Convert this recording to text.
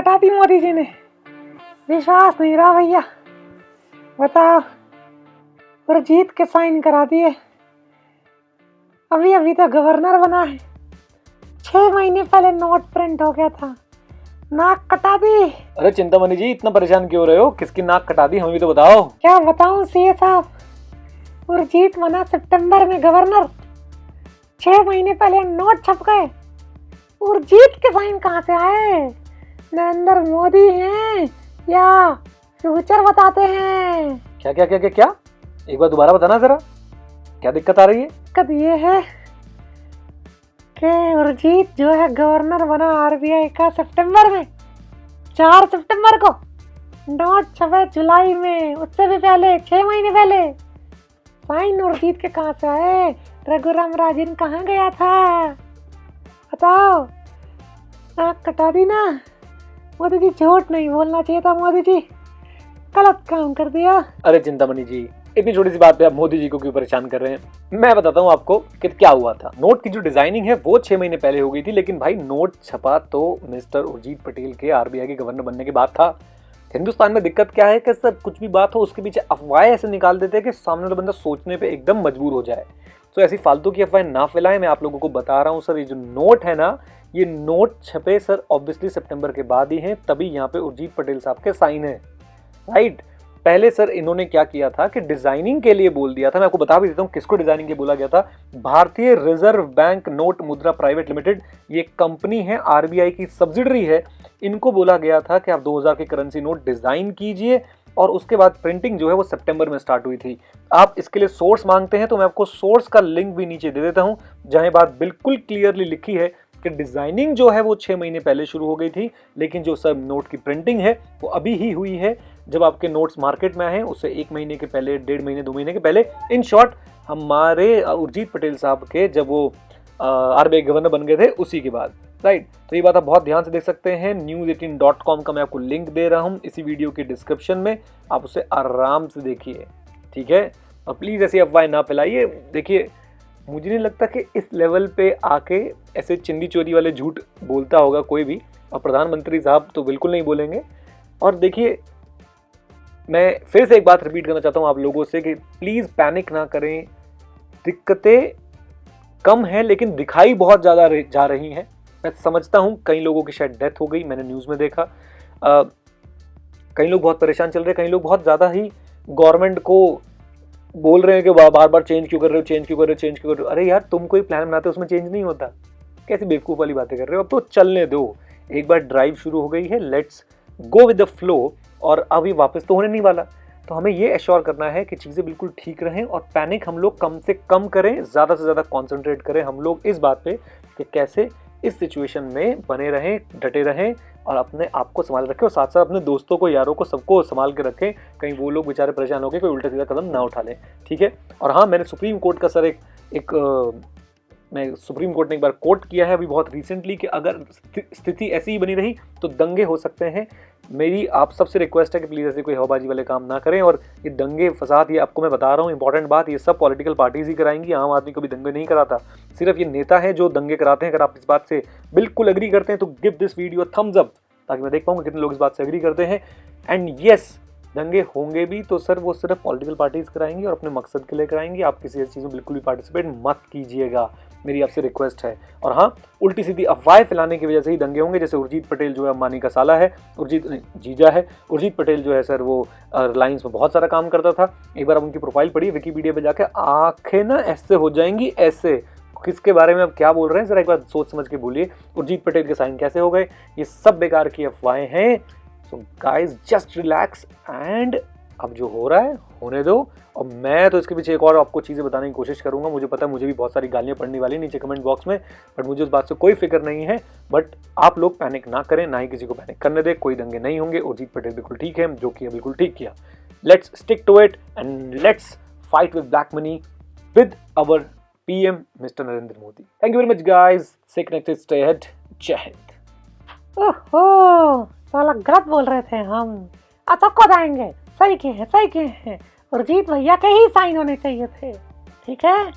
कटा दी मोदी जी ने। विश्वास नहीं रहा भैया। बताओ, गुरजीत के साइन करा दिए। अभी अभी तो गवर्नर बना है। 6 महीने पहले नोट प्रिंट हो गया था, नाक कटा दी। अरे चिंतामणि जी, इतना परेशान क्यों रहे हो? किसकी नाक कटा दी, हमें भी तो बताओ। क्या बताऊं सीए साहब, गुरजीत बना सितंबर में गवर्नर। 6 महीने पहले नोट छप गए। गुरजीत के साइन कहाँ से आए? नरेंद्र मोदी हैं या फ्यूचर बताते हैं? क्या क्या क्या क्या क्या? एक बार दोबारा बताना जरा, क्या दिक्कत आ रही है? दिक्कत ये है कि गुरजीत जो है गवर्नर बना आरबीआई का सितंबर में। 4 सितंबर को नोट छपे जुलाई में, उससे भी पहले 6 महीने पहले। साइन गुरजीत के कहाँ से आए? रघुराम राजन कहाँ गया था? बताओ। नाक कटा दी ना। मोदी जी झूठ नहीं बोलना चाहिए था, मोदी जी गलत काम कर दिया। अरे चिंतामणि जी, इतनी छोटी सी बात पे आप मोदी जी को क्यों परेशान कर रहे हैं? मैं बताता हूँ आपको कि क्या हुआ था। नोट की जो डिजाइनिंग है वो 6 महीने पहले हो गई थी, लेकिन भाई नोट छपा तो मिस्टर उर्जित पटेल के आरबीआई के गवर्नर बनने के बाद था। हिंदुस्तान में दिक्कत क्या है कि सर कुछ भी बात हो उसके पीछे अफवाहें ऐसे निकाल देते हैं कि सामने वाला बंदा सोचने पे एकदम मजबूर हो जाए। तो ऐसी फालतू की अफवाहें ना फैलाएं। मैं आप लोगों को बता रहा हूँ सर, ये जो नोट है ना, ये नोट छपे सर ऑब्वियसली सितंबर के बाद ही हैं, तभी यहाँ पे उर्जित पटेल साहब के साइन है, राइट। पहले सर इन्होंने क्या किया था कि डिजाइनिंग के लिए बोल दिया था। मैं आपको बता भी देता हूँ किसको डिजाइनिंग के बोला गया था। भारतीय रिजर्व बैंक नोट मुद्रा प्राइवेट लिमिटेड, ये कंपनी है, आरबीआई की सब्सिडरी है। इनको बोला गया था कि आप 2000 के करेंसी नोट डिजाइन कीजिए, और उसके बाद प्रिंटिंग जो है वो सितंबर में स्टार्ट हुई थी। आप इसके लिए सोर्स मांगते हैं तो मैं आपको सोर्स का लिंक भी नीचे दे देता हूं, जहां बात बिल्कुल क्लियरली लिखी है कि डिजाइनिंग जो है वो 6 महीने पहले शुरू हो गई थी, लेकिन जो सब नोट की प्रिंटिंग है वो अभी ही हुई है। जब आपके नोट्स मार्केट में आए हैं उससे 1 महीने के पहले, 1.5 महीने, 2 महीने के पहले। इन शॉर्ट, हमारे उर्जित पटेल साहब के जब वो आरबीआई गवर्नर बन गए थे उसी के बाद, राइट। तो ये बात आप बहुत ध्यान से देख सकते हैं। news18.com का मैं आपको लिंक दे रहा हूँ इसी वीडियो के डिस्क्रिप्शन में, आप उसे आराम से देखिए, ठीक है। और प्लीज़ ऐसी अफवाहें ना फैलाइए। देखिए, मुझे नहीं लगता कि इस लेवल पे आके ऐसे चिंदी चोरी वाले झूठ बोलता होगा कोई भी, और प्रधानमंत्री साहब तो बिल्कुल नहीं बोलेंगे। और देखिए, मैं फिर से एक बात रिपीट करना चाहता हूँ आप लोगों से कि प्लीज़ पैनिक ना करें। दिक्कतें कम हैं लेकिन दिखाई बहुत ज़्यादा जा रही हैं। मैं समझता हूँ कई लोगों की शायद डेथ हो गई, मैंने न्यूज़ में देखा। कई लोग बहुत परेशान चल रहे हैं, कई लोग बहुत ज़्यादा ही गवर्नमेंट को बोल रहे हैं कि बार बार चेंज क्यों कर रहे हो, चेंज क्यों कर रहे हो, चेंज क्यों कर रहे हो। अरे यार, तुम कोई प्लान बनाते हो उसमें चेंज नहीं होता? कैसी बेवकूफ़ वाली बातें कर रहे हो? अब तो चलने दो। एक बार ड्राइव शुरू हो गई है, let's go with the flow. और अभी वापस तो होने नहीं वाला, तो हमें ये एश्योर करना है कि चीज़ें बिल्कुल ठीक रहें, और पैनिक हम लोग कम से कम करें, ज़्यादा से ज़्यादा कॉन्सेंट्रेट करें हम लोग इस बात पे कि कैसे इस सिचुएशन में बने रहें, डटे रहें, और अपने आप को संभाल रखें, और साथ साथ अपने दोस्तों को, यारों को, सबको संभाल के रखें। कहीं वो लोग बेचारे परेशान होकर कोई उल्टा सीधा कदम ना उठा लें, ठीक है। और हाँ, मैंने सुप्रीम कोर्ट का सर मैं सुप्रीम कोर्ट ने एक बार कोट किया है अभी बहुत रिसेंटली कि अगर स्थिति ऐसी ही बनी रही तो दंगे हो सकते हैं। मेरी आप सबसे रिक्वेस्ट है कि प्लीज़ ऐसे कोई हवाबाजी वाले काम ना करें। और ये दंगे फसाद, ये आपको मैं बता रहा हूँ इंपॉर्टेंट बात, ये सब पॉलिटिकल पार्टीज ही कराएंगी। आम आदमी कभी दंगे नहीं कराता, सिर्फ ये नेता है जो दंगे कराते हैं। अगर आप इस बात से बिल्कुल एग्री करते हैं तो give this video Thums up, ताकि मैं देख पाऊँगा कितने लोग इस बात से एग्री करते हैं। एंड येस, दंगे होंगे भी तो सर वो सिर्फ पॉलिटिकल पार्टीज कराएंगी और अपने मकसद के लिए कराएंगी। आप किसी ऐसी चीज़ में बिल्कुल भी पार्टिसिपेट मत कीजिएगा, मेरी आपसे रिक्वेस्ट है। और हाँ, उल्टी सीधी अफवाहें फैलाने की वजह से ही दंगे होंगे। जैसे उर्जित पटेल जो है अंबानी का साला है, जीजा है। उर्जित पटेल जो है सर वो रिलायंस में बहुत सारा काम करता था। एक बार आप उनकी प्रोफाइल पढ़िए विकीपीडिया पे जाके, आंखें ना ऐसे हो जाएंगी, ऐसे किसके बारे में आप क्या बोल रहे हैं, जरा एक बार सोच समझ के बोलिए। उर्जित पटेल के साइन कैसे हो गए? ये सब बेकार की अफवाहें हैं। So guys, just relax, and अब जो हो रहा है होने दो। और मैं तो इसके पीछे एक और आपको चीज़ें बताने की कोशिश करूंगा। मुझे पता है मुझे भी बहुत सारी गालियां पड़ने वाली नीचे कमेंट बॉक्स में, बट मुझे उस बात से कोई फिक्र नहीं है। बट आप लोग पैनिक ना करें, ना ही किसी को पैनिक करने दें। कोई दंगे नहीं होंगे। उर्जित पटेल बिल्कुल ठीक है, जो किया बिल्कुल ठीक किया। Let's stick to it and let's fight with black money with our PM mister Narendra Modi. Thank you very much guys, stay connected, stay ahead, जय हिंद। ओहो, साला गलत बोल रहे थे हम। अच्छा कब आएंगे? सही किए हैं, सही किए हैं। उर्जित भैया के ही साइन होने चाहिए थे, ठीक है।